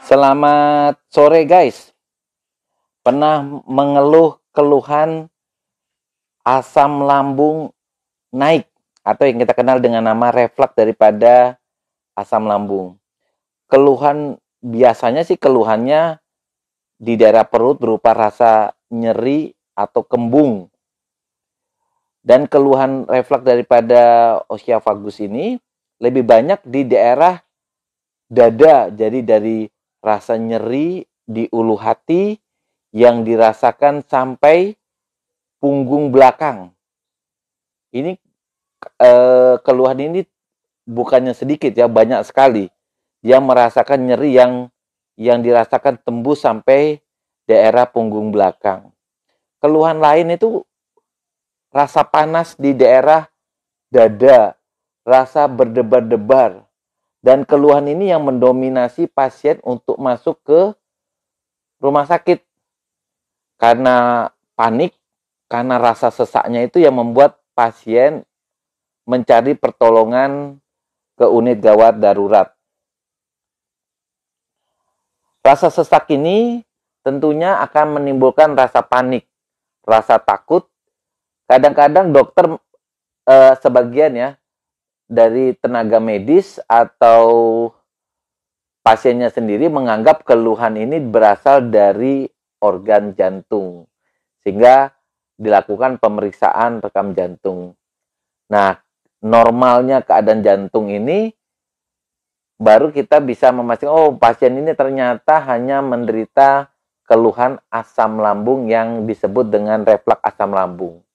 Selamat sore guys. Pernah mengeluh keluhan asam lambung naik atau yang kita kenal dengan nama reflux daripada asam lambung. Keluhan biasanya sih keluhannya di daerah perut berupa rasa nyeri atau kembung. Dan keluhan reflux daripada Oesophagus ini lebih banyak di daerah dada. Jadi dari rasa nyeri di ulu hati yang dirasakan sampai punggung belakang. Ini keluhan ini bukannya sedikit ya, banyak sekali yang merasakan nyeri yang dirasakan tembus sampai daerah punggung belakang. Keluhan lain itu rasa panas di daerah dada, rasa berdebar-debar. Dan keluhan ini yang mendominasi pasien untuk masuk ke rumah sakit. Karena panik, karena rasa sesaknya itu yang membuat pasien mencari pertolongan ke unit gawat darurat. Rasa sesak ini tentunya akan menimbulkan rasa panik, rasa takut. Kadang-kadang dokter sebagian ya dari tenaga medis atau pasiennya sendiri menganggap keluhan ini berasal dari organ jantung. Sehingga dilakukan pemeriksaan rekam jantung. Nah, normalnya keadaan jantung ini baru kita bisa memastikan, oh pasien ini ternyata hanya menderita keluhan asam lambung yang disebut dengan reflux asam lambung.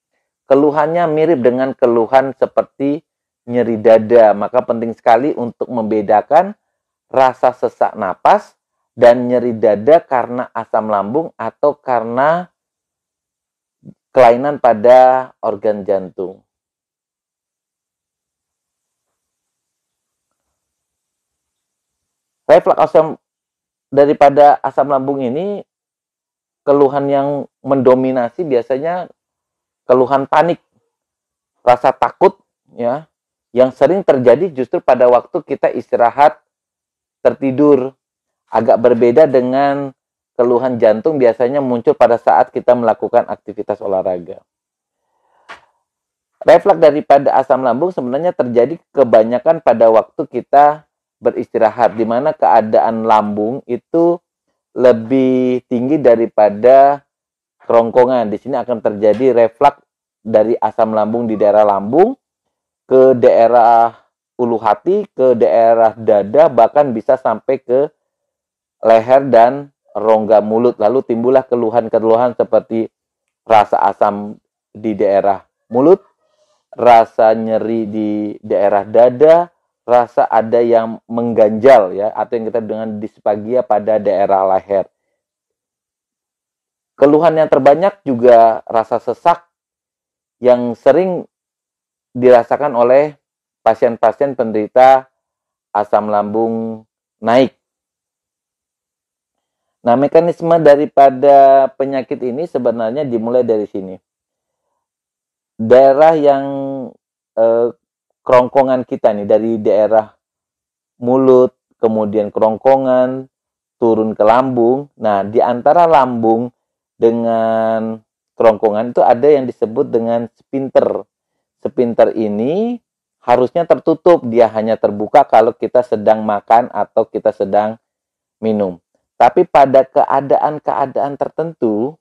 Keluhannya mirip dengan keluhan seperti nyeri dada, maka penting sekali untuk membedakan rasa sesak napas dan nyeri dada karena asam lambung atau karena kelainan pada organ jantung. Reflux daripada asam lambung ini, keluhan yang mendominasi biasanya keluhan panik, rasa takut ya, yang sering terjadi justru pada waktu kita istirahat tertidur. Agak berbeda dengan keluhan jantung biasanya muncul pada saat kita melakukan aktivitas olahraga. Reflux daripada asam lambung sebenarnya terjadi kebanyakan pada waktu kita beristirahat, di mana keadaan lambung itu lebih tinggi daripada kerongkongan. Di sini akan terjadi reflux dari asam lambung di daerah lambung ke daerah ulu hati, ke daerah dada, bahkan bisa sampai ke leher dan rongga mulut. Lalu timbullah keluhan-keluhan seperti rasa asam di daerah mulut, rasa nyeri di daerah dada, rasa ada yang mengganjal ya, atau yang kita dengan disphagia pada daerah leher. Keluhan yang terbanyak juga rasa sesak yang sering dirasakan oleh pasien-pasien penderita asam lambung naik. Nah, mekanisme daripada penyakit ini sebenarnya dimulai dari sini. Daerah yang kerongkongan kita nih, dari daerah mulut, kemudian kerongkongan, turun ke lambung. Nah, di antara lambung dengan kerongkongan itu ada yang disebut dengan sphincter. Sphincter ini harusnya tertutup, dia hanya terbuka kalau kita sedang makan atau kita sedang minum. Tapi pada keadaan-keadaan tertentu,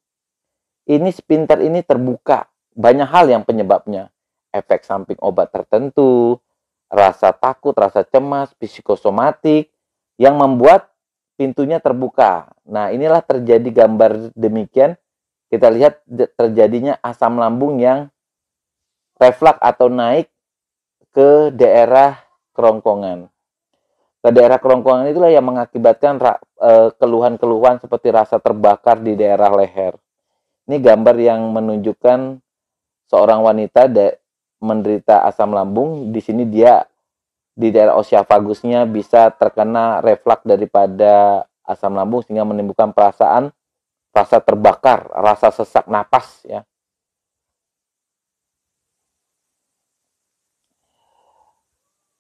ini sphincter ini terbuka. Banyak hal yang penyebabnya. Efek samping obat tertentu, rasa takut, rasa cemas, psikosomatik, yang membuat pintunya terbuka. Nah, inilah terjadi gambar demikian. Kita lihat terjadinya asam lambung yang reflux atau naik ke daerah kerongkongan. Ke daerah kerongkongan itulah yang mengakibatkan keluhan-keluhan seperti rasa terbakar di daerah leher. Ini gambar yang menunjukkan seorang wanita menderita asam lambung. Di sini dia di daerah Oesophagus-nya bisa terkena reflux daripada asam lambung sehingga menimbulkan perasaan rasa terbakar, rasa sesak napas ya.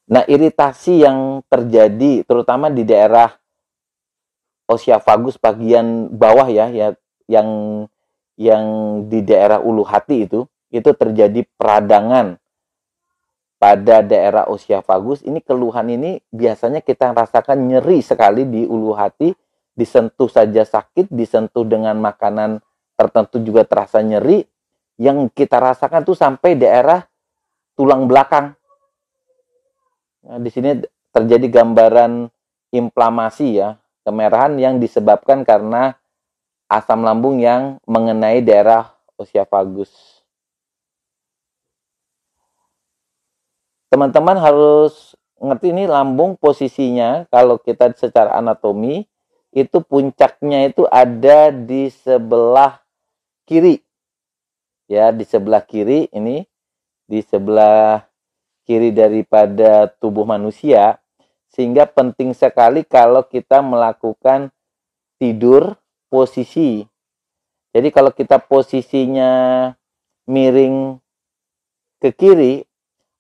Nah, iritasi yang terjadi terutama di daerah osiafagus bagian bawah ya, yang yang di daerah ulu hati itu terjadi peradangan pada daerah osiafagus. Ini keluhan ini biasanya kita rasakan nyeri sekali di ulu hati, disentuh saja sakit, disentuh dengan makanan tertentu juga terasa nyeri. Yang kita rasakan tuh sampai daerah tulang belakang. Nah, di sini terjadi gambaran inflamasi ya, kemerahan yang disebabkan karena asam lambung yang mengenai daerah osiafagus. Teman-teman harus ngerti ini lambung posisinya kalau kita secara anatomi itu puncaknya itu ada di sebelah kiri. Ya, di sebelah kiri ini, di sebelah kiri daripada tubuh manusia, sehingga penting sekali kalau kita melakukan tidur posisi. Jadi kalau kita posisinya miring ke kiri,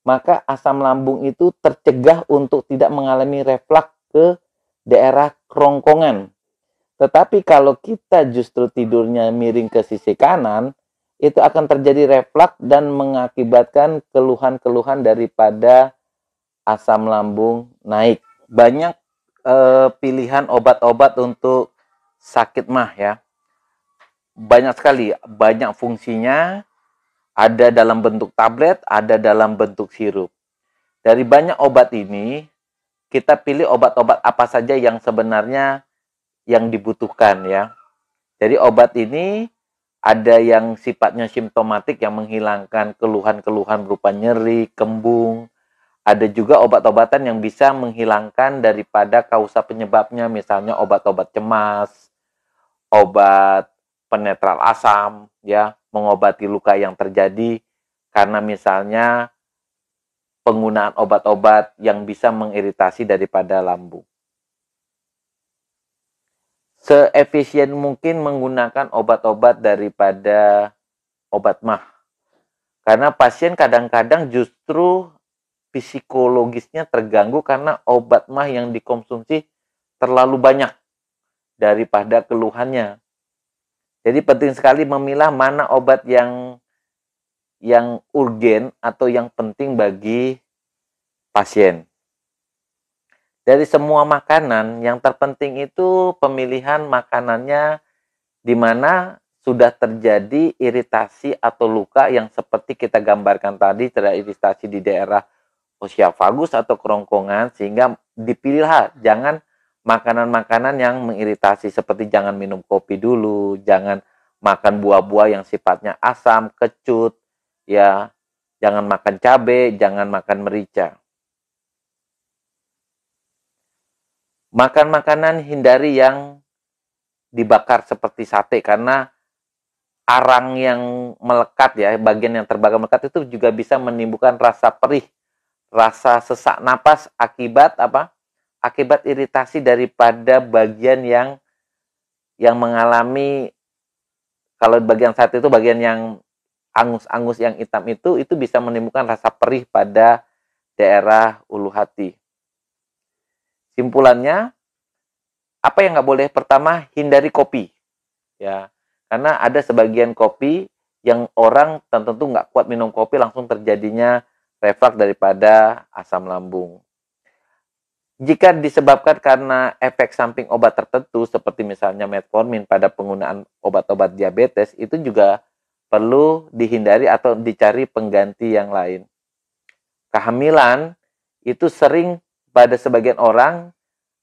maka asam lambung itu tercegah untuk tidak mengalami refleks ke daerah kerongkongan. Tetapi kalau kita justru tidurnya miring ke sisi kanan, itu akan terjadi refleks dan mengakibatkan keluhan-keluhan daripada asam lambung naik. Banyak pilihan obat-obat untuk sakit mah ya. Banyak sekali, banyak fungsinya. Ada dalam bentuk tablet, ada dalam bentuk sirup. Dari banyak obat ini, kita pilih obat-obat apa saja yang sebenarnya yang dibutuhkan ya. Jadi obat ini ada yang sifatnya simptomatik yang menghilangkan keluhan-keluhan berupa nyeri, kembung. Ada juga obat-obatan yang bisa menghilangkan daripada kausa penyebabnya, misalnya obat-obat cemas, obat penetral asam ya, mengobati luka yang terjadi karena misalnya penggunaan obat-obat yang bisa mengiritasi daripada lambung. Seefisien mungkin menggunakan obat-obat daripada obat mah. Karena pasien kadang-kadang justru psikologisnya terganggu karena obat mah yang dikonsumsi terlalu banyak daripada keluhannya. Jadi penting sekali memilah mana obat yang urgen atau yang penting bagi pasien. Dari semua makanan, yang terpenting itu pemilihan makanannya di mana sudah terjadi iritasi atau luka yang seperti kita gambarkan tadi, terjadi iritasi di daerah osiafagus atau kerongkongan, sehingga dipilihlah jangan makanan-makanan yang mengiritasi, seperti jangan minum kopi dulu, jangan makan buah-buah yang sifatnya asam, kecut, ya, jangan makan cabai, jangan makan merica. Makan makanan hindari yang dibakar seperti sate, karena arang yang melekat ya, bagian yang terbakar melekat itu juga bisa menimbulkan rasa perih, rasa sesak napas akibat apa? Akibat iritasi daripada bagian yang mengalami, kalau bagian sate itu bagian yang angus-angus yang hitam itu bisa menimbulkan rasa perih pada daerah ulu hati. Simpulannya, apa yang nggak boleh? Pertama, hindari kopi. Ya, karena ada sebagian kopi yang orang tertentu nggak kuat minum kopi, langsung terjadinya refleks daripada asam lambung. Jika disebabkan karena efek samping obat tertentu, seperti misalnya metformin pada penggunaan obat-obat diabetes, itu juga perlu dihindari atau dicari pengganti yang lain. Kehamilan itu sering pada sebagian orang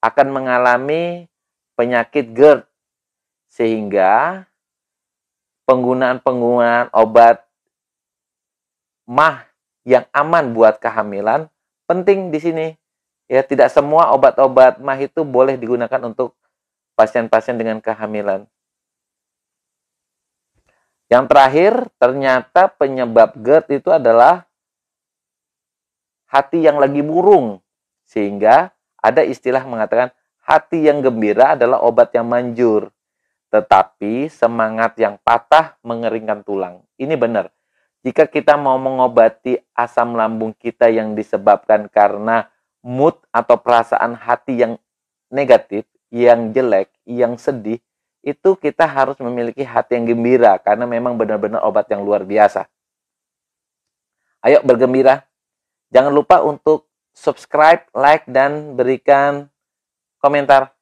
akan mengalami penyakit GERD, sehingga penggunaan obat mah yang aman buat kehamilan penting di sini. Ya, tidak semua obat-obat mah itu boleh digunakan untuk pasien-pasien dengan kehamilan. Yang terakhir, ternyata penyebab GERD itu adalah hati yang lagi murung. Sehingga ada istilah mengatakan hati yang gembira adalah obat yang manjur. Tetapi semangat yang patah mengeringkan tulang. Ini benar. Jika kita mau mengobati asam lambung kita yang disebabkan karena mood atau perasaan hati yang negatif, yang jelek, yang sedih, itu kita harus memiliki hati yang gembira karena memang benar-benar obat yang luar biasa. Ayo bergembira. Jangan lupa untuk subscribe, like, dan berikan komentar.